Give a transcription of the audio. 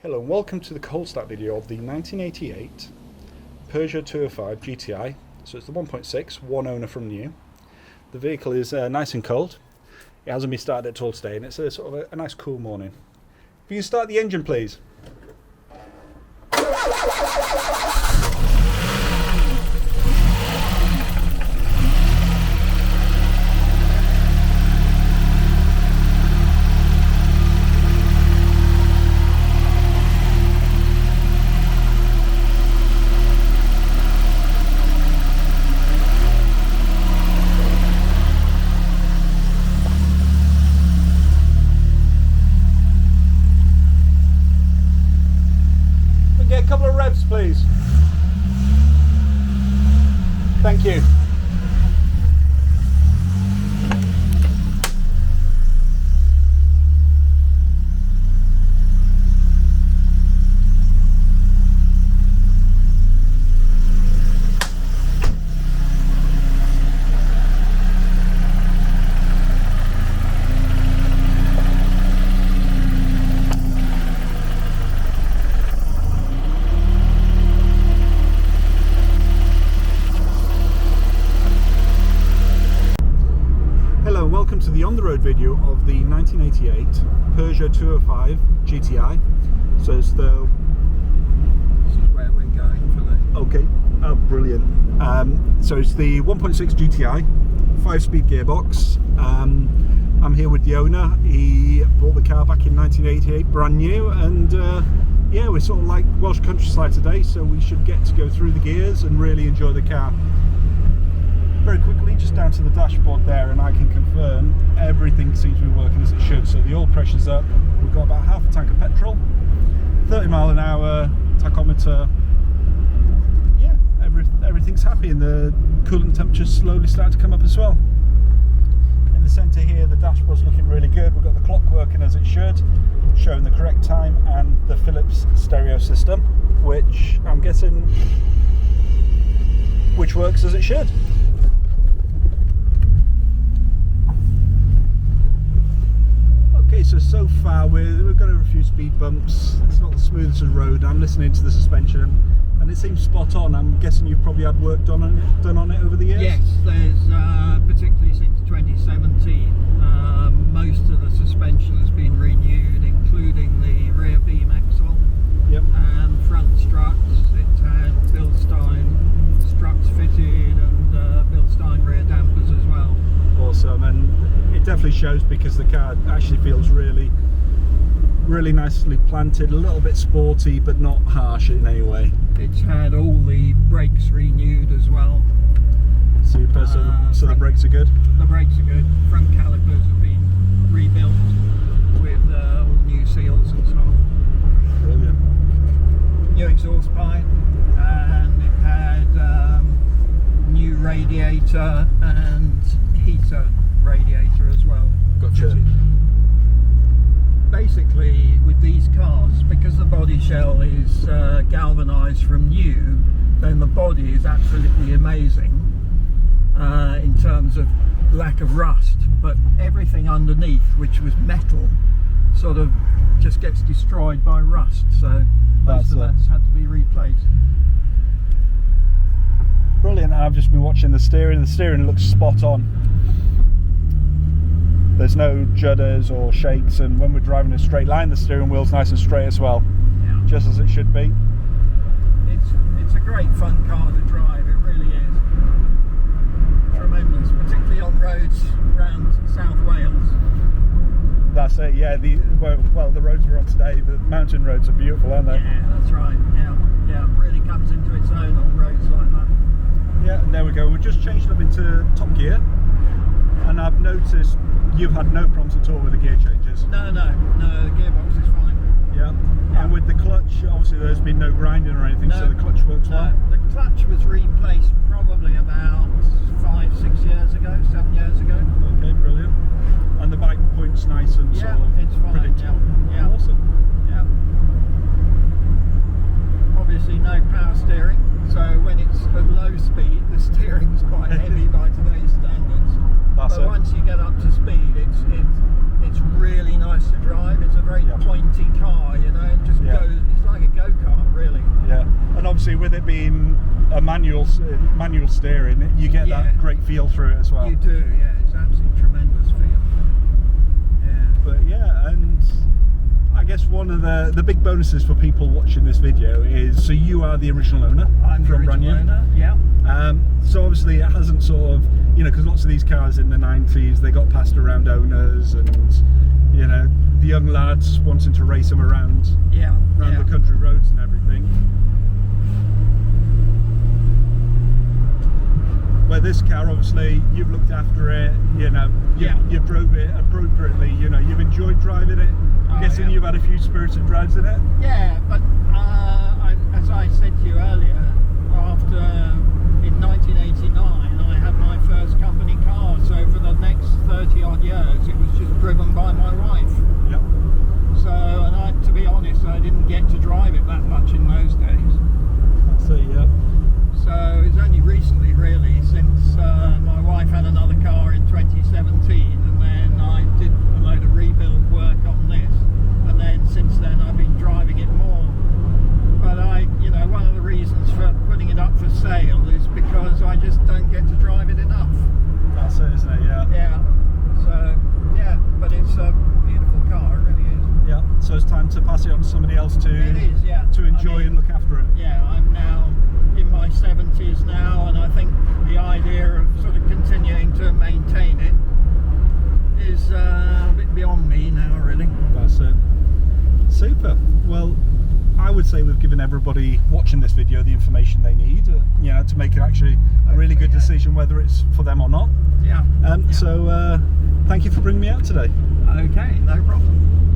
Hello and welcome to the cold start video of the 1988 Peugeot 205 GTI. So it's the 1.6, one owner from new. The vehicle is nice and cold. It hasn't been started at all today and it's a sort of a nice cool morning. If you can start the engine please. Get a couple of revs, please. Thank you. Welcome to the on-the-road video of the 1988 Peugeot 205 GTI. So it's the... This is where we're going for the... Okay, oh brilliant. So it's the 1.6 GTI, 5-speed gearbox. I'm here with the owner. He bought the car back in 1988, brand new, and yeah, we're sort of like Welsh countryside today, so we should get to go through the gears and really enjoy the car. Very quickly, just down to the dashboard there, and I can confirm everything seems to be working as it should. So the oil pressure's up, we've got about half a tank of petrol, 30 mile an hour tachometer. Yeah, everything's happy, and the coolant temperature's slowly starting to come up as well. In the centre here, the dashboard's looking really good. We've got the clock working as it should, showing the correct time, and the Philips stereo system, which I'm guessing works as it should. Okay, so far we've got over a few speed bumps. It's not the smoothest of road. I'm listening to the suspension and it seems spot on. I'm guessing you've probably had work done on it over the years? Yes, there's particularly since 2017 most of the suspension has been renewed, including the rear beam axle. Yep. And front struts. It had Bilstein struts fitted and Bilstein rear dampers as well. Awesome, and it definitely shows because the car actually feels really nicely planted, a little bit sporty but not harsh in any way. It's had all the brakes renewed as well. Super, so the brakes are good? The brakes are good. Front calipers have been rebuilt with all new seals and so on. Brilliant. New exhaust pipe, and it had new radiator and heater radiator as well. Gotcha. Basically, with these cars, because the body shell is galvanised from new, then the body is absolutely amazing in terms of lack of rust, but everything underneath, which was metal, sort of just gets destroyed by rust, so most of that's had to be replaced. Brilliant. I've just been watching the steering. The steering looks spot on. There's no judders or shakes, and when we're driving a straight line, the steering wheel's nice and straight as well. Yeah. Just as it should be. It's a great fun car to drive, it really is. Tremendous, particularly on roads around South Wales. That's it, yeah. Well, the roads we're on today, the mountain roads are beautiful, aren't they? Yeah, that's right. Yeah, it really comes into its own on roads like that. Yeah, and there we go. We've just changed them into top gear, and I've noticed you've had no problems at all with the gear changes. No, the gearbox is fine. Yeah. And with the clutch, obviously there's been no grinding or anything, so the clutch works well. The clutch was replaced probably about 7 years ago. Okay, brilliant. And the bike points nice and sort of it's fine. predictable. Yeah. Awesome. Yeah. Obviously no power steering, so when it's at low speed, the steering's quite heavy by today's standards. That's but it. once you get up to speed, it's really nice nice to drive. It's a very pointy car, you know. It just goes. It's like a go-kart, really. Yeah, and obviously with it being a manual steering, you get that great feel through it as well. You do, yeah. It's absolutely tremendous feel. Yeah. But yeah, and I guess one of the big bonuses for people watching this video is, so you are the original owner. I'm the original owner, yeah. So obviously it hasn't sort of, you know, because lots of these cars in the 90s, they got passed around owners, and you know, the young lads wanting to race them around the country roads and everything. Where this car, obviously, you've looked after it, you know, you drove it appropriately, you know, you've enjoyed driving it. I'm guessing you've had a few spirited drives in it? Yeah, but as I said to you earlier, in 1989, I had my first company car, so for the next 30 odd years, it was just driven by my wife. Yep. So, and to be honest, I didn't get to drive it that much in those days. So, yeah. So it's only recently, really, since my wife had another car in 2017, and then I did a load of rebuild work on this, and then since then I've been driving it more. But you know, one of the reasons for putting it up for sale is because I just don't get to drive it enough. That's it, isn't it? Yeah. Yeah. So yeah, but it's a beautiful car, it really is. Yeah. So it's time to pass it on to somebody else to enjoy and look after it. Yeah, I'm now in my 70s now, and I think the idea of sort of continuing to maintain it is a bit beyond me now, really. That's it. Super. Well, I would say we've given everybody watching this video the information they need, you know, to make it actually a really good decision whether it's for them or not. Yeah. So thank you for bringing me out today. Okay, no problem.